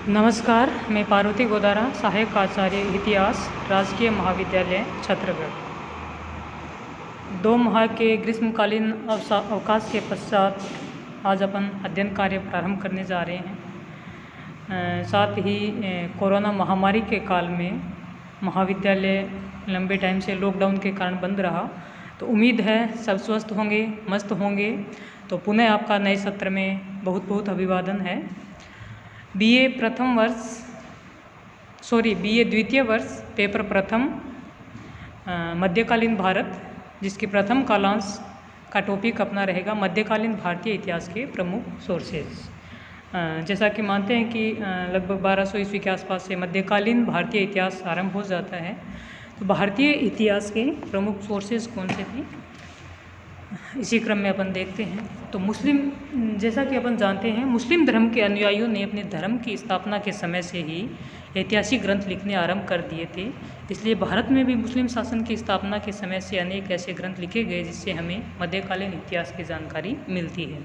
नमस्कार, मैं पार्वती गोदारा, सहायक आचार्य इतिहास, राजकीय महाविद्यालय छत्रगढ़। 2 माह के ग्रीष्मकालीन अवकाश के पश्चात आज अपन अध्ययन कार्य प्रारंभ करने जा रहे हैं। साथ ही कोरोना महामारी के काल में महाविद्यालय लंबे टाइम से लॉकडाउन के कारण बंद रहा, तो उम्मीद है सब स्वस्थ होंगे, मस्त होंगे। तो पुनः आपका नए सत्र में बहुत बहुत अभिवादन है। बीए द्वितीय वर्ष पेपर प्रथम मध्यकालीन भारत, जिसके प्रथम कालांश का टॉपिक अपना रहेगा मध्यकालीन भारतीय इतिहास के प्रमुख सोर्सेज। जैसा कि मानते हैं कि लगभग 1200 ईस्वी के आसपास से मध्यकालीन भारतीय इतिहास आरंभ हो जाता है। तो भारतीय इतिहास के प्रमुख सोर्सेज कौन से थे, इसी क्रम में अपन देखते हैं। तो मुस्लिम, जैसा कि अपन जानते हैं, मुस्लिम धर्म के अनुयायियों ने अपने धर्म की स्थापना के समय से ही ऐतिहासिक ग्रंथ लिखने आरंभ कर दिए थे। इसलिए भारत में भी मुस्लिम शासन की स्थापना के समय से अनेक ऐसे ग्रंथ लिखे गए जिससे हमें मध्यकालीन इतिहास की जानकारी मिलती है।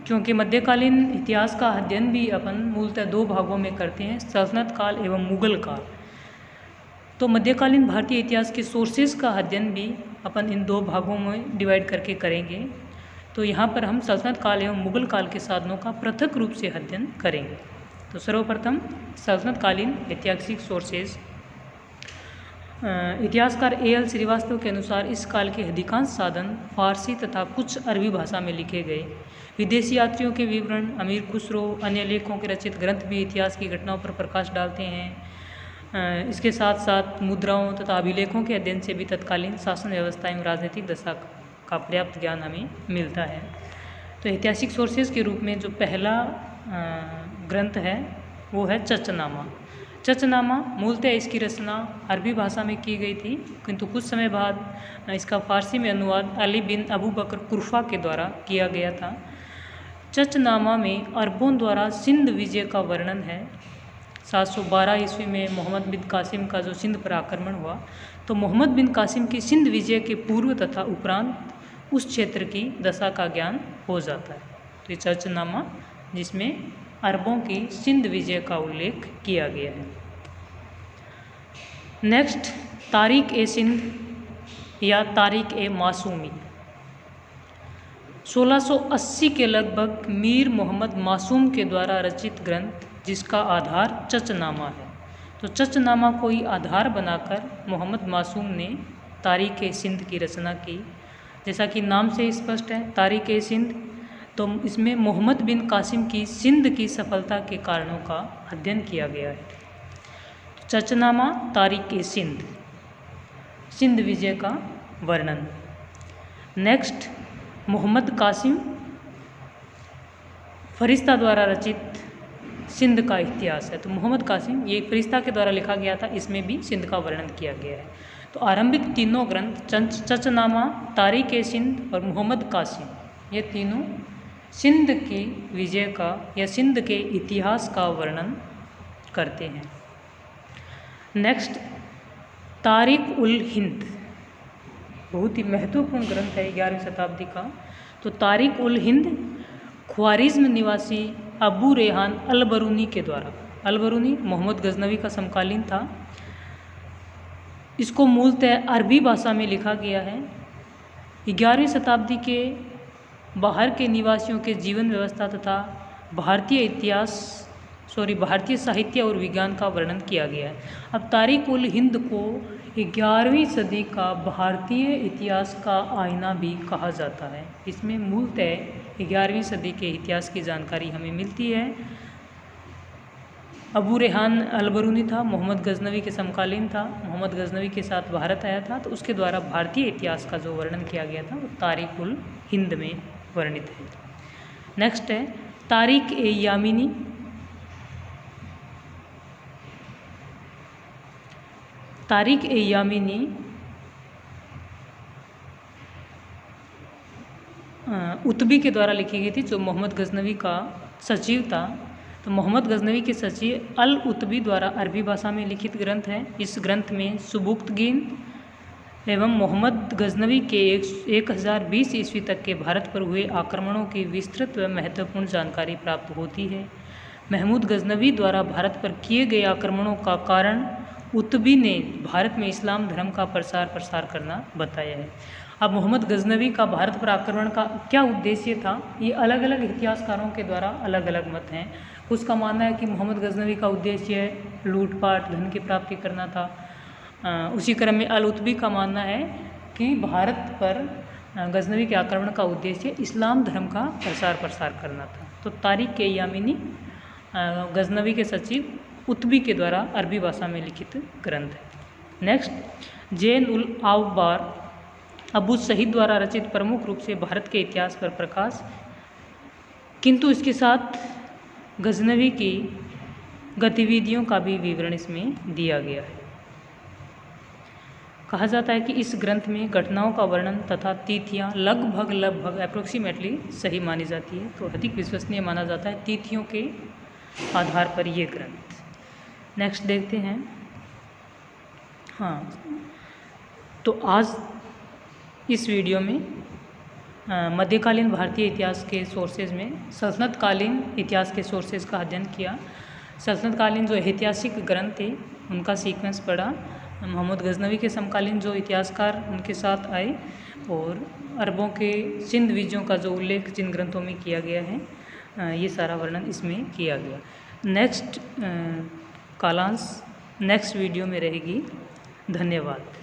क्योंकि मध्यकालीन इतिहास का अध्ययन भी अपन मूलतः 2 भागों में करते हैं, सल्तनत काल एवं मुगल काल। तो मध्यकालीन भारतीय इतिहास के सोर्सेज का अध्ययन भी अपन इन 2 भागों में डिवाइड करके करेंगे। तो यहाँ पर हम सल्तनत काल एवं मुगल काल के साधनों का पृथक रूप से अध्ययन करेंगे। तो सर्वप्रथम सल्तनत कालीन ऐतिहासिक सोर्सेज। इतिहासकार A.L. श्रीवास्तव के अनुसार इस काल के अधिकांश साधन फारसी तथा कुछ अरबी भाषा में लिखे गए। विदेशी यात्रियों के विवरण, अमीर खुसरो, अन्य लेखकों के रचित ग्रंथ भी इतिहास की घटनाओं पर प्रकाश डालते हैं। इसके साथ साथ मुद्राओं तथा अभिलेखों के अध्ययन से भी तत्कालीन शासन व्यवस्था एवं राजनीतिक दशा का पर्याप्त ज्ञान हमें मिलता है। तो ऐतिहासिक सोर्सेज के रूप में जो पहला ग्रंथ है वो है चचनामा। चचनामा मूलतः इसकी रचना अरबी भाषा में की गई थी, किंतु कुछ समय बाद इसका फारसी में अनुवाद अली बिन अबू बकर कुरफा के द्वारा किया गया था। चचनामा में अरबों द्वारा सिंध विजय का वर्णन है। 712 ईस्वी में मोहम्मद बिन कासिम का जो सिंध पर आक्रमण हुआ, तो मोहम्मद बिन कासिम की सिंध विजय के पूर्व तथा उपरांत उस क्षेत्र की दशा का ज्ञान हो जाता है। तो ये चचनामा जिसमें अरबों की सिंध विजय का उल्लेख किया गया है। नेक्स्ट, तारीख ए सिंध या तारीख ए मासूमी। 1680 के लगभग मीर मोहम्मद मासूम के द्वारा रचित ग्रंथ, जिसका आधार चचनामा है। तो चचनामा को ही आधार बनाकर मोहम्मद मासूम ने तारीख ए सिंध की रचना की। जैसा कि नाम से स्पष्ट है, तारीख ए सिंध, तो इसमें मोहम्मद बिन कासिम की सिंध की सफलता के कारणों का अध्ययन किया गया है। तो चचनामा, तारीख ए सिंध, सिंध विजय का वर्णन। नेक्स्ट, मोहम्मद कासिम फरिश्ता द्वारा रचित सिंध का इतिहास है। तो मोहम्मद कासिम, ये फरिश्ता के द्वारा लिखा गया था, इसमें भी सिंध का वर्णन किया गया है। तो आरंभिक तीनों ग्रंथ चचनामा, तारीख ए सिंध और मोहम्मद कासिम, ये तीनों सिंध की विजय का या सिंध के इतिहास का वर्णन करते हैं। नेक्स्ट, तारीख उल हिंद, बहुत ही महत्वपूर्ण ग्रंथ है 11वीं शताब्दी का। तो तारीख उल हिंद ख्वारिज्म निवासी अबू रेहान अल-बरूनी के द्वारा, अल-बरूनी मोहम्मद गजनवी का समकालीन था। इसको मूलतः अरबी भाषा में लिखा गया है। 11वीं शताब्दी के बाहर के निवासियों के जीवन व्यवस्था तथा भारतीय साहित्य और विज्ञान का वर्णन किया गया है। अब तारीख उल हिंद को 11वीं सदी का भारतीय इतिहास का आईना भी कहा जाता है। इसमें मूलतः 11वीं सदी के इतिहास की जानकारी हमें मिलती है। अबू रेहान अल-बरूनी था, मोहम्मद गजनवी के समकालीन था, मोहम्मद गजनवी के साथ भारत आया था, तो उसके द्वारा भारतीय इतिहास का जो वर्णन किया गया था वो तारीख उल हिंद में वर्णित है। नेक्स्ट है तारीख ए यामीनी। तारीख ए यामीनी उतबी के द्वारा लिखी गई थी, जो मोहम्मद गजनवी का सचिव था। तो मोहम्मद गजनवी के सचिव अल उतबी द्वारा अरबी भाषा में लिखित ग्रंथ है। इस ग्रंथ में सुबुक्तगीन, एवं मोहम्मद गजनवी के 1020 ईस्वी तक के भारत पर हुए आक्रमणों की विस्तृत व महत्वपूर्ण जानकारी प्राप्त होती है। महमूद गजनवी द्वारा भारत पर किए गए आक्रमणों का कारण उतबी ने भारत में इस्लाम धर्म का प्रसार करना बताया है। अब मोहम्मद गजनवी का भारत पर आक्रमण का क्या उद्देश्य था, ये अलग अलग इतिहासकारों के द्वारा अलग अलग मत हैं। कुछ का मानना है कि मोहम्मद गजनवी का उद्देश्य लूटपाट धन की प्राप्ति करना था। उसी क्रम में अल उतबी का मानना है कि भारत पर गजनवी के आक्रमण का उद्देश्य इस्लाम धर्म का प्रसार करना था। तो तारिक ए यामीनी गजनवी के सचिव उतबी के द्वारा अरबी भाषा में लिखित ग्रंथ है। नेक्स्ट, जैन उल आवबार अबू सहीद द्वारा रचित प्रमुख रूप से भारत के इतिहास पर प्रकाश, किंतु इसके साथ गजनवी की गतिविधियों का भी विवरण इसमें दिया गया है। कहा जाता है कि इस ग्रंथ में घटनाओं का वर्णन तथा तिथियां लगभग अप्रोक्सीमेटली सही मानी जाती है, तो अधिक विश्वसनीय माना जाता है तिथियों के आधार पर ये ग्रंथ। नेक्स्ट देखते हैं। हाँ, तो आज इस वीडियो में मध्यकालीन भारतीय इतिहास के सोर्सेज में सल्तनतकालीन इतिहास के सोर्सेज का अध्ययन किया। सल्तनतकालीन जो ऐतिहासिक ग्रंथ थे उनका सीक्वेंस पढ़ा। मोहम्मद गजनवी के समकालीन जो इतिहासकार उनके साथ आए और अरबों के सिंध विजयों का जो उल्लेख जिन ग्रंथों में किया गया है, ये सारा वर्णन इसमें किया गया। नेक्स्ट कालांश नेक्स्ट वीडियो में रहेगी। धन्यवाद।